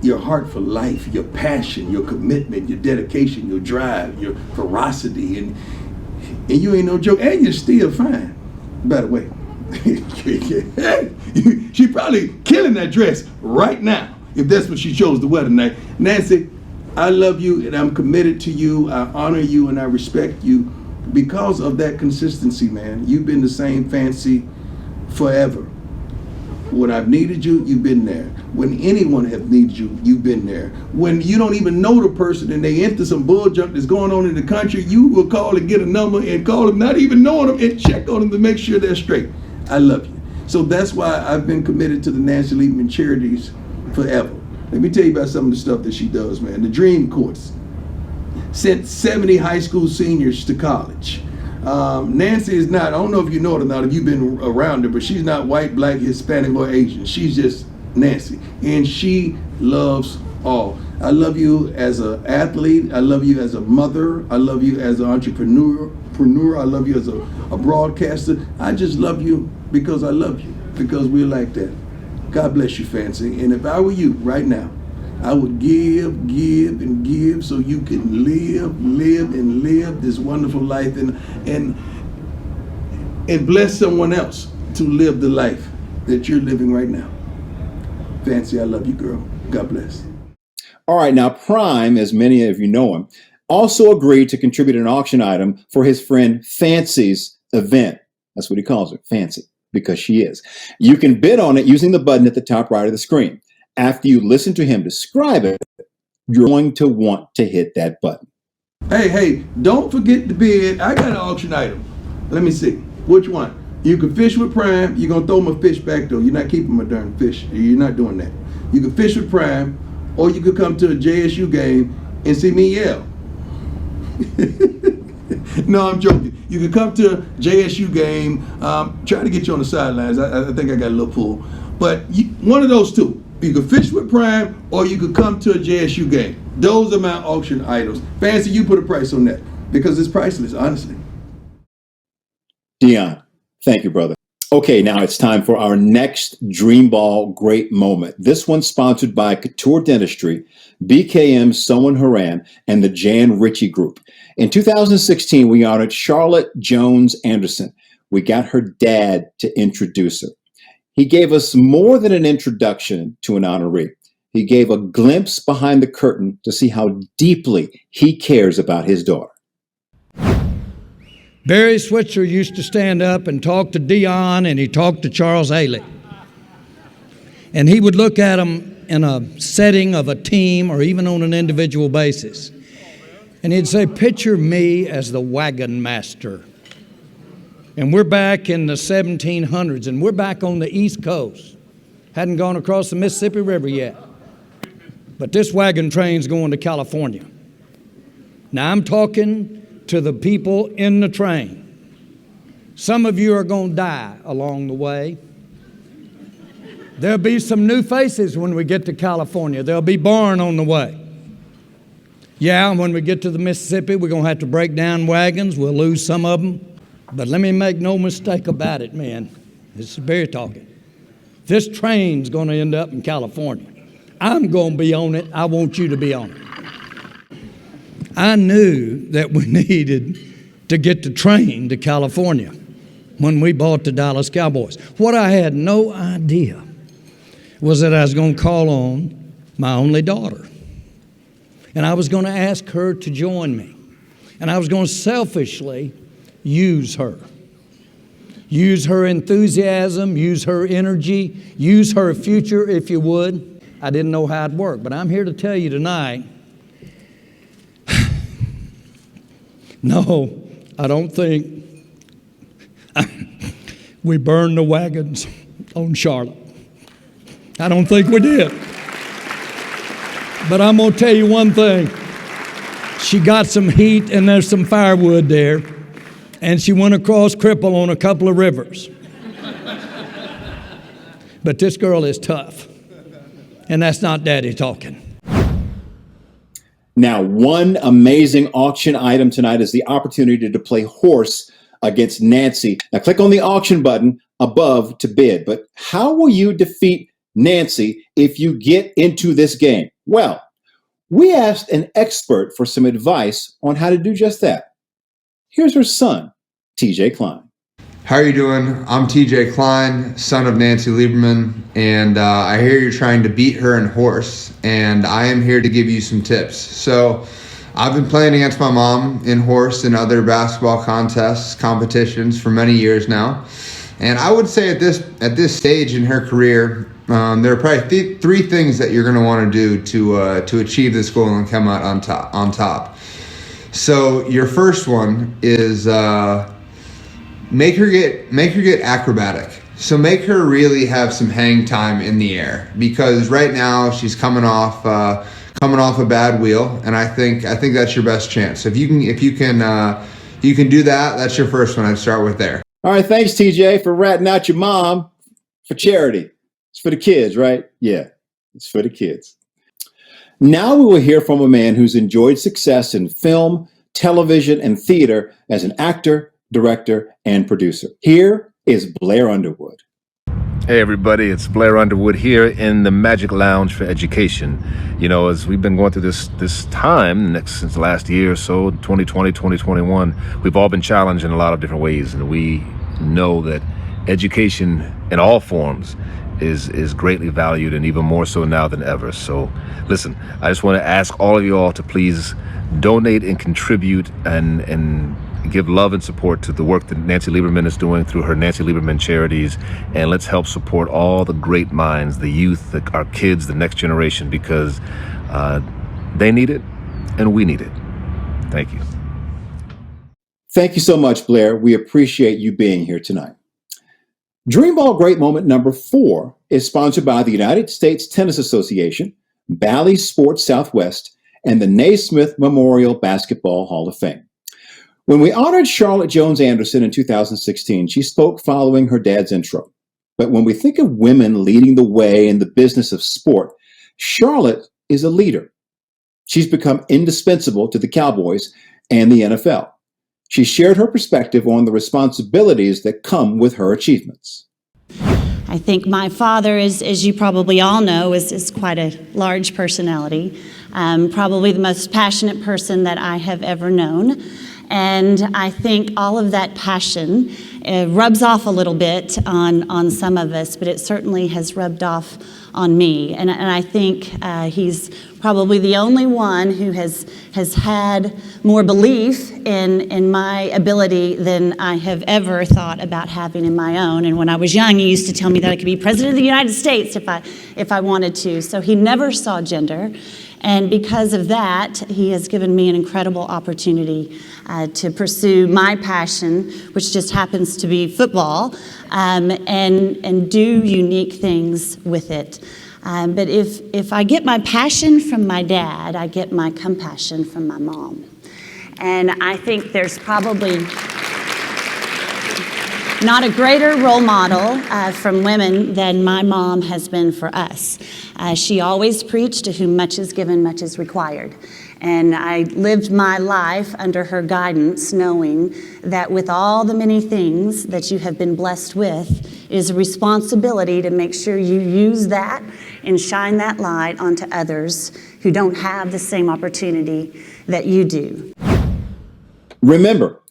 your heart for life, your passion, your commitment, your dedication, your drive, your ferocity, and you ain't no joke, and you're still fine, by the way. She probably killing that dress right now, if that's what she chose to wear tonight. Nancy, I love you and I'm committed to you. I honor you and I respect you because of that consistency, man. You've been the same Fancy forever. When I've needed you, you've been there. When anyone have needed you, you've been there. When you don't even know the person and they enter some bull junk that's going on in the country, you will call and get a number and call them, not even knowing them, and check on them to make sure they're straight. I love you. So that's why I've been committed to the Nancy Lieberman Charities forever. Let me tell you about some of the stuff that she does, man. The Dream Courts sent 70 high school seniors to college. Nancy is not, I don't know if you know it or not, if you've been around her, but she's not white, black, Hispanic, or Asian. She's just Nancy. And she loves all. I love you as an athlete. I love you as a mother. I love you as an entrepreneur. I love you as a broadcaster. I just love you because I love you, because we're like that. God bless you, Fancy. And if I were you right now, I would give, and give so you can live this wonderful life and bless someone else to live the life that you're living right now. Fancy, I love you, girl. God bless. All right, now Prime, as many of you know him, also agreed to contribute an auction item for his friend Fancy's event. That's what he calls her, Fancy, because she is. You can bid on it using the button at the top right of the screen. After you listen to him describe it, you're going to want to hit that button. Hey, don't forget to bid. I got an auction item. Let me see. Which one? You can fish with Prime. You're going to throw my fish back, though. You're not keeping my darn fish. You're not doing that. You can fish with Prime, or you could come to a JSU game and see me yell. No, I'm joking. You can come to a JSU game. Try to get you on the sidelines. I think I got a little pull. But one of those two. You could fish with Prime, or you could come to a JSU game. Those are my auction items. Fancy, you put a price on that, because it's priceless, honestly. Dion, thank you, brother. Okay, now it's time for our next Dreamball Great Moment. This one's sponsored by Couture Dentistry, BKM Sohan Haran, and the Jan Ritchie Group. In 2016, we honored Charlotte Jones Anderson. We got her dad to introduce her. He gave us more than an introduction to an honoree. He gave a glimpse behind the curtain to see how deeply he cares about his daughter. Barry Switzer used to stand up and talk to Dion, and he talked to Charles Haley. And he would look at them in a setting of a team or even on an individual basis. And he'd say, picture me as the wagon master. And we're back in the 1700s, and we're back on the East Coast. Hadn't gone across the Mississippi River yet. But this wagon train's going to California. Now, I'm talking to the people in the train. Some of you are going to die along the way. There'll be some new faces when we get to California. They'll be born on the way. Yeah, when we get to the Mississippi, we're going to have to break down wagons. We'll lose some of them. But let me make no mistake about it, man. This is Barry talking. This train's going to end up in California. I'm going to be on it. I want you to be on it. I knew that we needed to get the train to California when we bought the Dallas Cowboys. What I had no idea was that I was going to call on my only daughter. And I was going to ask her to join me. And I was going to selfishly use her. Use her enthusiasm, use her energy, use her future, if you would. I didn't know how it'd work, but I'm here to tell you tonight, no, I don't think we burned the wagons on Charlotte. I don't think we did. But I'm going to tell you one thing. She got some heat and there's some firewood there. And she went across Cripple on a couple of rivers. But this girl is tough. And that's not Daddy talking. Now, one amazing auction item tonight is the opportunity to play horse against Nancy. Now click on the auction button above to bid. But how will you defeat Nancy if you get into this game? Well, we asked an expert for some advice on how to do just that. Here's her son, TJ Cline. How are you doing? I'm TJ Cline, son of Nancy Lieberman, and I hear you're trying to beat her in horse, and I am here to give you some tips. So I've been playing against my mom in horse and other basketball contests, competitions for many years now. And I would say at this stage in her career, there are probably three things that you're going to want to do to achieve this goal and come out on top. So your first one is make her get acrobatic. So make her really have some hang time in the air, because right now she's coming off a bad wheel, and I think that's your best chance. If you can do that, that's your first one. I'd start with there. All right, thanks TJ for ratting out your mom for charity. It's for the kids, right? Yeah, it's for the kids. Now we will hear from a man who's enjoyed success in film, television, and theater as an actor, director, and producer. Here is Blair Underwood. Hey everybody, it's Blair Underwood here in the Magic Lounge for Education. You know, as we've been going through this time since the last year or so, 2020, 2021, we've all been challenged in a lot of different ways, and we know that education in all forms is greatly valued, and even more so now than ever. So listen, I just want to ask all of you all to please donate and contribute and give love and support to the work that Nancy Lieberman is doing through her Nancy Lieberman Charities, and let's help support all the great minds, the youth, our kids, the next generation, because they need it and we need it. Thank you. Thank you so much, Blair. We appreciate you being here tonight. Dreamball Great Moment number 4 is sponsored by the United States Tennis Association, Bally Sports Southwest, and the Naismith Memorial Basketball Hall of Fame. When we honored Charlotte Jones Anderson in 2016, she spoke following her dad's intro. But when we think of women leading the way in the business of sport, Charlotte is a leader. She's become indispensable to the Cowboys and the NFL. She shared her perspective on the responsibilities that come with her achievements. I think my father, as you probably all know, is quite a large personality, probably the most passionate person that I have ever known. And I think all of that passion rubs off a little bit on some of us, but it certainly has rubbed off on me. And I think he's probably the only one who has had more belief in my ability than I have ever thought about having in my own. And when I was young, he used to tell me that I could be president of the United States if I wanted to. So he never saw gender. And because of that, he has given me an incredible opportunity to pursue my passion, which just happens to be football, and do unique things with it. But if I get my passion from my dad, I get my compassion from my mom. And I think there's probably not a greater role model from women than my mom has been for us. She always preached, to whom much is given, much is required. And I lived my life under her guidance, knowing that with all the many things that you have been blessed with, it is a responsibility to make sure you use that and shine that light onto others who don't have the same opportunity that you do. Remember,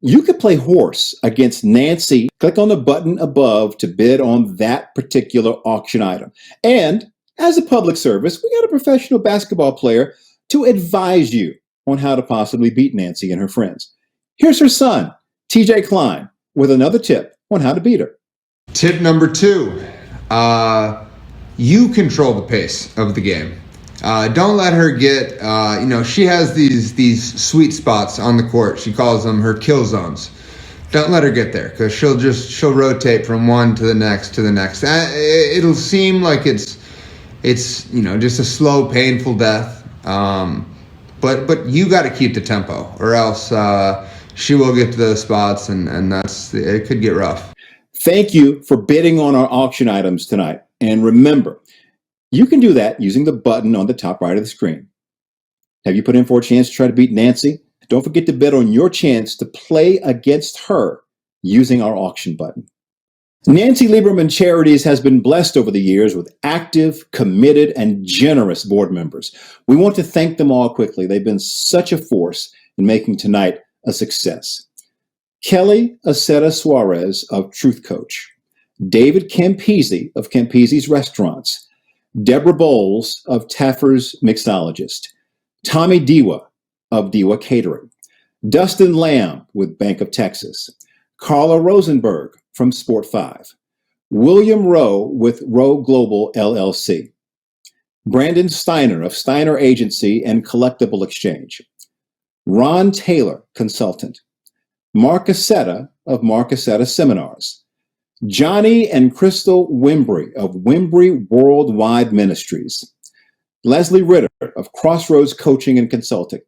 you could play horse against Nancy. Click on the button above to bid on that particular auction item. And as a public service, we got a professional basketball player to advise you on how to possibly beat Nancy and her friends. Here's her son, TJ Cline, with another tip on how to beat her. Tip number 2, you control the pace of the game. Don't let her get, she has these sweet spots on the court. She calls them her kill zones. Don't let her get there, because she'll rotate from one to the next to the next. It'll seem like it's just a slow, painful death. But you got to keep the tempo, or else she will get to those spots, and it could get rough. Thank you for bidding on our auction items tonight. And remember, you can do that using the button on the top right of the screen. Have you put in for a chance to try to beat Nancy? Don't forget to bet on your chance to play against her using our auction button. Nancy Lieberman Charities has been blessed over the years with active, committed, and generous board members. We want to thank them all quickly. They've been such a force in making tonight a success. Kelly Aceta Suarez of Truth Coach, David Campese of Campese's Restaurants, Deborah Bowles of Taffer's Mixologist, Tommy Dewa of Dewa Catering, Dustin Lamb with Bank of Texas, Carla Rosenberg from Sport 5, William Rowe with Rowe Global LLC, Brandon Steiner of Steiner Agency and Collectible Exchange, Ron Taylor, Consultant, Mark Aceta of Mark Aceta Seminars, Johnny and Crystal Wimbry of Wimbry Worldwide Ministries, Leslie Ritter of Crossroads Coaching and Consulting,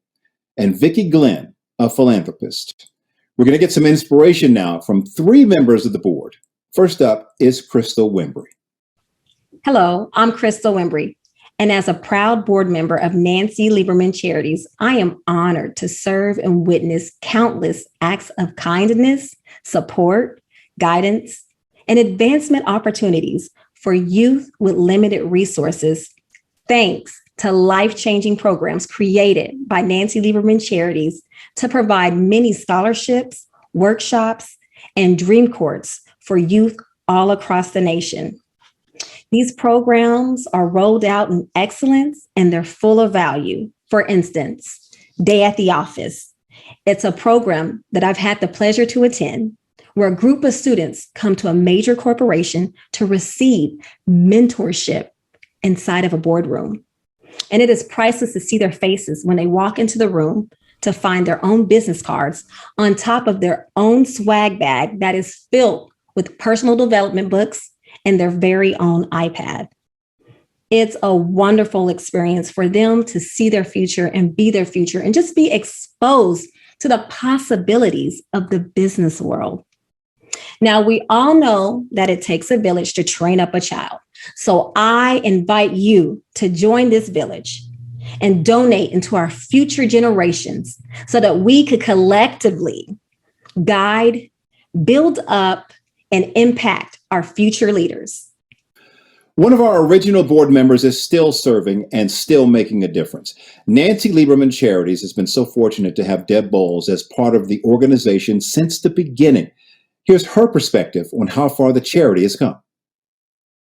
and Vicki Glenn, a philanthropist. We're going to get some inspiration now from 3 members of the board. First up is Crystal Wimbry. Hello, I'm Crystal Wimbry, and as a proud board member of Nancy Lieberman Charities, I am honored to serve and witness countless acts of kindness, support, guidance, and advancement opportunities for youth with limited resources, thanks to life-changing programs created by Nancy Lieberman Charities to provide many scholarships, workshops, and dream courts for youth all across the nation. These programs are rolled out in excellence and they're full of value. For instance, Day at the Office. It's a program that I've had the pleasure to attend where a group of students come to a major corporation to receive mentorship inside of a boardroom. And it is priceless to see their faces when they walk into the room to find their own business cards on top of their own swag bag that is filled with personal development books and their very own iPad. It's a wonderful experience for them to see their future and be their future and just be exposed to the possibilities of the business world. Now, we all know that it takes a village to train up a child. So I invite you to join this village and donate into our future generations so that we could collectively guide, build up, and impact our future leaders. One of our original board members is still serving and still making a difference. Nancy Lieberman Charities has been so fortunate to have Deb Bowles as part of the organization since the beginning. Here's her perspective on how far the charity has come.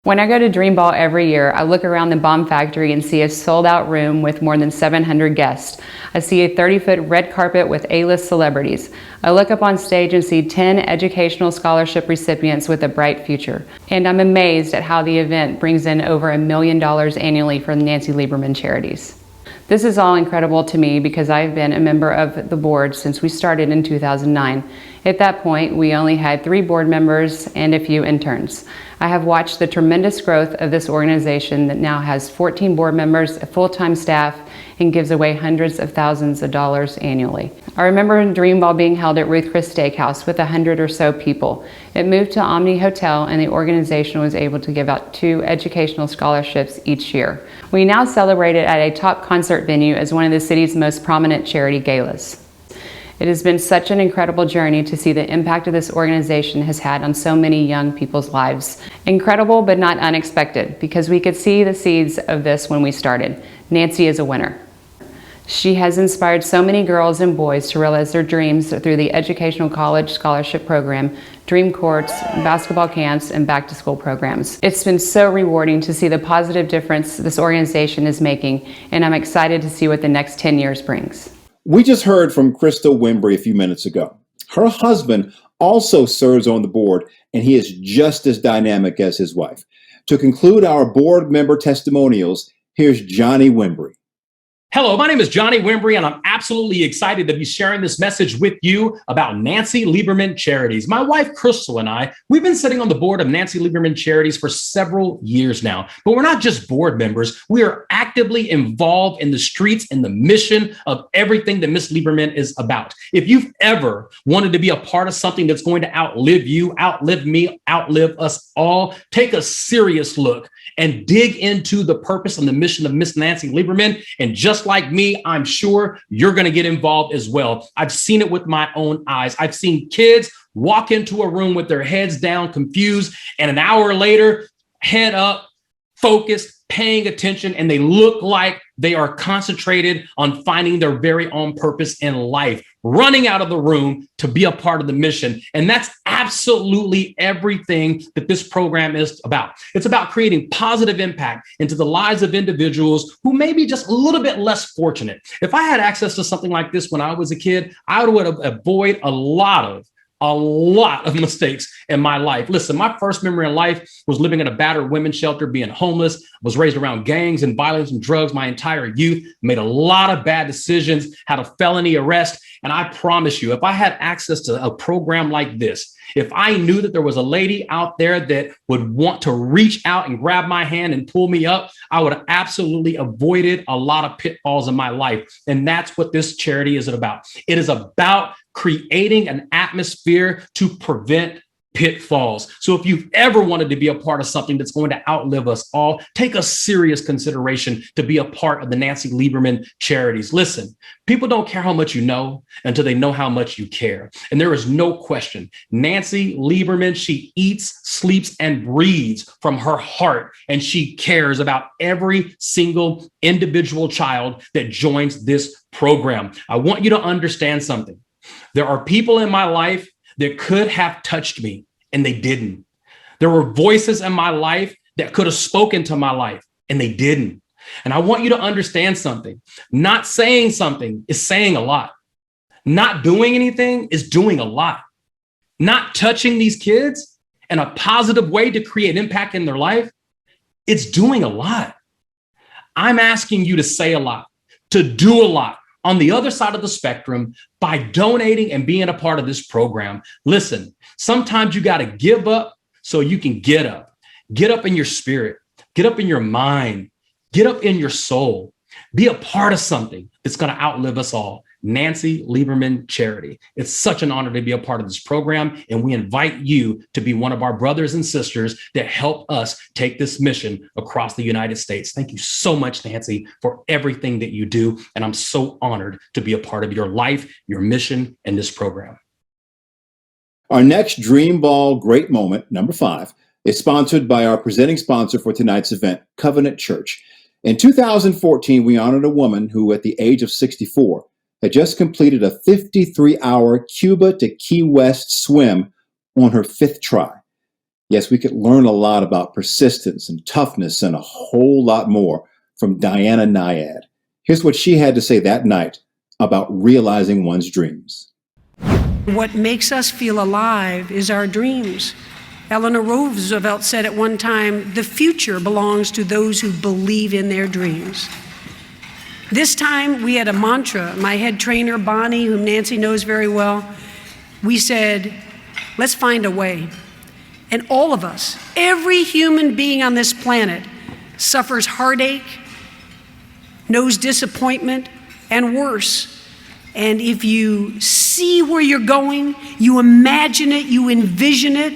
When I go to Dream Ball every year, I look around the bomb factory and see a sold-out room with more than 700 guests. I see a 30-foot red carpet with A-list celebrities. I look up on stage and see 10 educational scholarship recipients with a bright future. And I'm amazed at how the event brings in over $1 million annually for Nancy Lieberman Charities. This is all incredible to me because I've been a member of the board since we started in 2009. At that point, we only had 3 board members and a few interns. I have watched the tremendous growth of this organization that now has 14 board members, a full-time staff, and gives away hundreds of thousands of dollars annually. I remember Dream Ball being held at Ruth Chris Steakhouse with 100 or so people. It moved to Omni Hotel and the organization was able to give out 2 educational scholarships each year. We now celebrate it at a top concert venue as one of the city's most prominent charity galas. It has been such an incredible journey to see the impact of this organization has had on so many young people's lives. Incredible, but not unexpected, because we could see the seeds of this when we started. Nancy is a winner. She has inspired so many girls and boys to realize their dreams through the Educational College Scholarship Program, Dream Courts, basketball camps, and back-to-school programs. It's been so rewarding to see the positive difference this organization is making, and I'm excited to see what the next 10 years brings. We just heard from Crystal Wimbry a few minutes ago. Her husband also serves on the board, and he is just as dynamic as his wife. To conclude our board member testimonials, here's Johnny Wimbry. Hello, my name is Johnny Wimbry, and I'm absolutely excited to be sharing this message with you about Nancy Lieberman Charities. My wife, Crystal, and I, we've been sitting on the board of Nancy Lieberman Charities for several years now. But we're not just board members. We are actively involved in the streets and the mission of everything that Miss Lieberman is about. If you've ever wanted to be a part of something that's going to outlive you, outlive me, outlive us all, take a serious look and dig into the purpose and the mission of Miss Nancy Lieberman and just just like me, I'm sure you're going to get involved as well. I've seen it with my own eyes. I've seen kids walk into a room with their heads down, confused, and an hour later, head up, focused, paying attention, and they look like they are concentrated on finding their very own purpose in life, running out of the room to be a part of the mission. And that's absolutely everything that this program is about. It's about creating positive impact into the lives of individuals who may be just a little bit less fortunate. If I had access to something like this when I was a kid, I would avoid a lot of mistakes in my life. Listen, my first memory in life was living in a battered women's shelter, being homeless, was raised around gangs and violence and drugs my entire youth, made a lot of bad decisions, had a felony arrest. And I promise you, if I had access to a program like this, if I knew that there was a lady out there that would want to reach out and grab my hand and pull me up, I would have absolutely avoided a lot of pitfalls in my life. And that's what this charity is about. It is about creating an atmosphere to prevent pitfalls. So if you've ever wanted to be a part of something that's going to outlive us all, take a serious consideration to be a part of the Nancy Lieberman Charities. Listen, people don't care how much you know until they know how much you care. And there is no question, Nancy Lieberman, she eats, sleeps, and breathes from her heart, and she cares about every single individual child that joins this program. I want you to understand something. There are people in my life that could have touched me, and they didn't. There were voices in my life that could have spoken to my life, and they didn't. And I want you to understand something. Not saying something is saying a lot. Not doing anything is doing a lot. Not touching these kids in a positive way to create impact in their life, it's doing a lot. I'm asking you to say a lot, to do a lot on the other side of the spectrum by donating and being a part of this program. Listen, sometimes you got to give up so you can get up. Get up in your spirit, get up in your mind, get up in your soul. Be a part of something that's going to outlive us all. Nancy Lieberman Charity. It's such an honor to be a part of this program, and we invite you to be one of our brothers and sisters that help us take this mission across the United States. Thank you so much, Nancy, for everything that you do, and I'm so honored to be a part of your life, your mission, and this program. Our next Dream Ball Great Moment, number 5, is sponsored by our presenting sponsor for tonight's event, Covenant Church. In 2014, we honored a woman who, at the age of 64, had just completed a 53-hour Cuba to Key West swim on her 5th try. Yes, we could learn a lot about persistence and toughness and a whole lot more from Diana Nyad. Here's what she had to say that night about realizing one's dreams. What makes us feel alive is our dreams. Eleanor Roosevelt said at one time, the future belongs to those who believe in their dreams. This time we had a mantra. My head trainer, Bonnie, whom Nancy knows very well, we said, let's find a way. And all of us, every human being on this planet, suffers heartache, knows disappointment, and worse. And if you see where you're going, you imagine it, you envision it,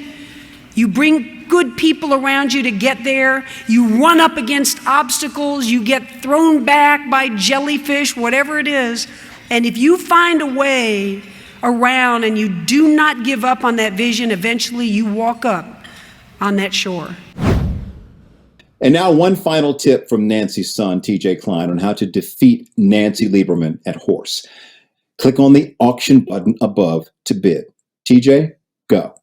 you bring good people around you to get there, you run up against obstacles, you get thrown back by jellyfish, whatever it is, and if you find a way around and you do not give up on that vision, eventually you walk up on that shore. And now one final tip from Nancy's son, TJ Cline, on how to defeat Nancy Lieberman at horse. Click on the auction button above to bid. TJ, go.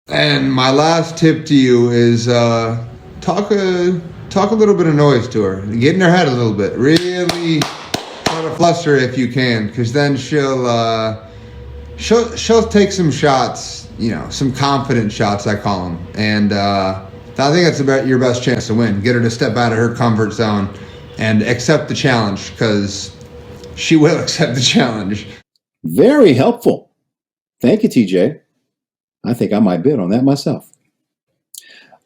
And my last tip to you is talk a little bit of noise to her. Get in her head a little bit. Really try to fluster her if you can, because then she'll take some shots, some confident shots, I call them. And I think that's about your best chance to win. Get her to step out of her comfort zone and accept the challenge, because she will accept the challenge. Very helpful. Thank you, TJ. I think I might bid on that myself.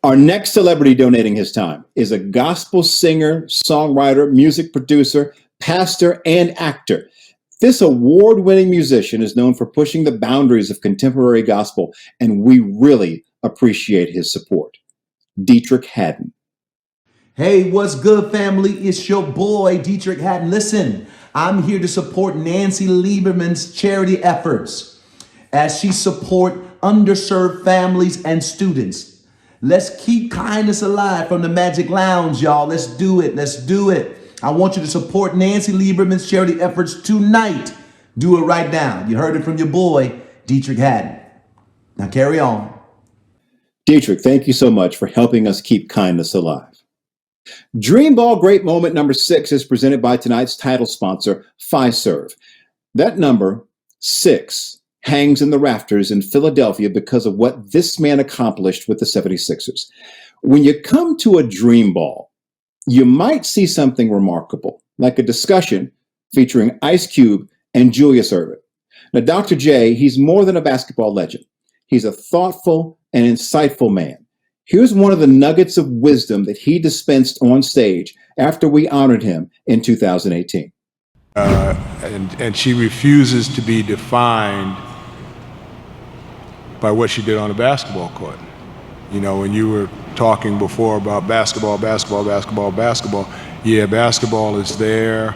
Our next celebrity donating his time is a gospel singer, songwriter, music producer, pastor, and actor. This award-winning musician is known for pushing the boundaries of contemporary gospel, and we really appreciate his support. Dietrich Haddon. Hey, what's good, family? It's your boy, Dietrich Hatton. Listen, I'm here to support Nancy Lieberman's charity efforts as she supports underserved families and students. Let's keep kindness alive from the Magic Lounge, y'all. Let's do it. Let's do it. I want you to support Nancy Lieberman's charity efforts tonight. Do it right now. You heard it from your boy, Dietrich Hatton. Now carry on. Dietrich, thank you so much for helping us keep kindness alive. Dream Ball Great Moment number 6 is presented by tonight's title sponsor, Fiserv. That number, 6, hangs in the rafters in Philadelphia because of what this man accomplished with the 76ers. When you come to a Dream Ball, you might see something remarkable, like a discussion featuring Ice Cube and Julius Erving. Now, Dr. J, he's more than a basketball legend. He's a thoughtful and insightful man. Here's one of the nuggets of wisdom that he dispensed on stage after we honored him in 2018. And she refuses to be defined by what she did on the basketball court. You know, when you were talking before about basketball, yeah, basketball is there.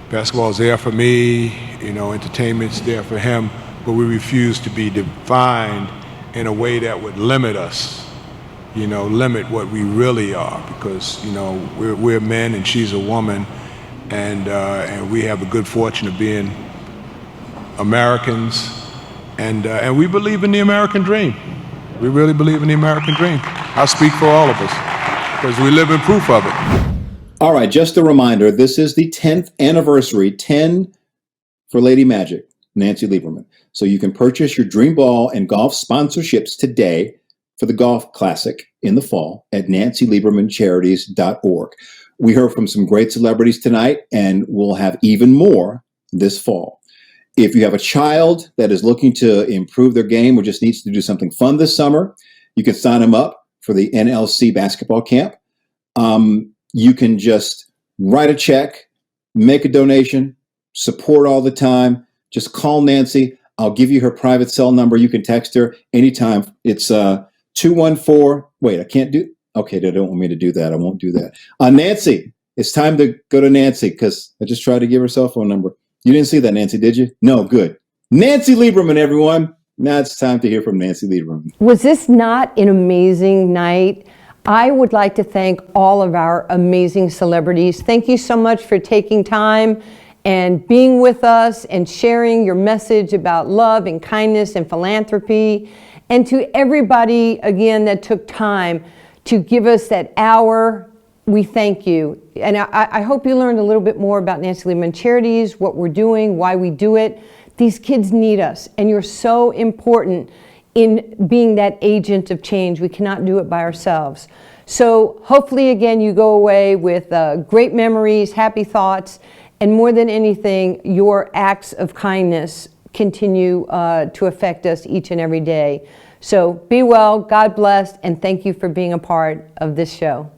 Basketball is there for me, you know, entertainment's there for him, but we refuse to be defined in a way that would limit us, you know, limit what we really are, because, you know, we're men and she's a woman, and we have the good fortune of being Americans, and we believe in the American dream. We really believe in the American dream. I speak for all of us, because we live in proof of it. All right, just a reminder, this is the 10th anniversary, 10 for Lady Magic, Nancy Lieberman. So you can purchase your Dream Ball and golf sponsorships today for the Golf Classic in the fall at nancyliebermancharities.org. We heard from some great celebrities tonight, and we'll have even more this fall. If you have a child that is looking to improve their game or just needs to do something fun this summer, you can sign them up for the NLC basketball camp. You can just write a check, make a donation, support all the time. Just call Nancy. I'll give you her private cell number. You can text her anytime. It's 214. Wait, I can't do. Okay, they don't want me to do that. I won't do that. Nancy, it's time to go to Nancy because I just tried to give her cell phone number. You didn't see that, Nancy, did you? No, good. Nancy Lieberman, everyone. Now it's time to hear from Nancy Lieberman. Was this not an amazing night? I would like to thank all of our amazing celebrities. Thank you so much for taking time and being with us and sharing your message about love and kindness and philanthropy. And to everybody, again, that took time to give us that hour, we thank you. And I hope you learned a little bit more about Nancy Lieberman Charities, what we're doing, why we do it. These kids need us, and you're so important in being that agent of change. We cannot do it by ourselves. So hopefully, again, you go away with great memories, happy thoughts, and more than anything, your acts of kindness continue to affect us each and every day. So be well, God bless, and thank you for being a part of this show.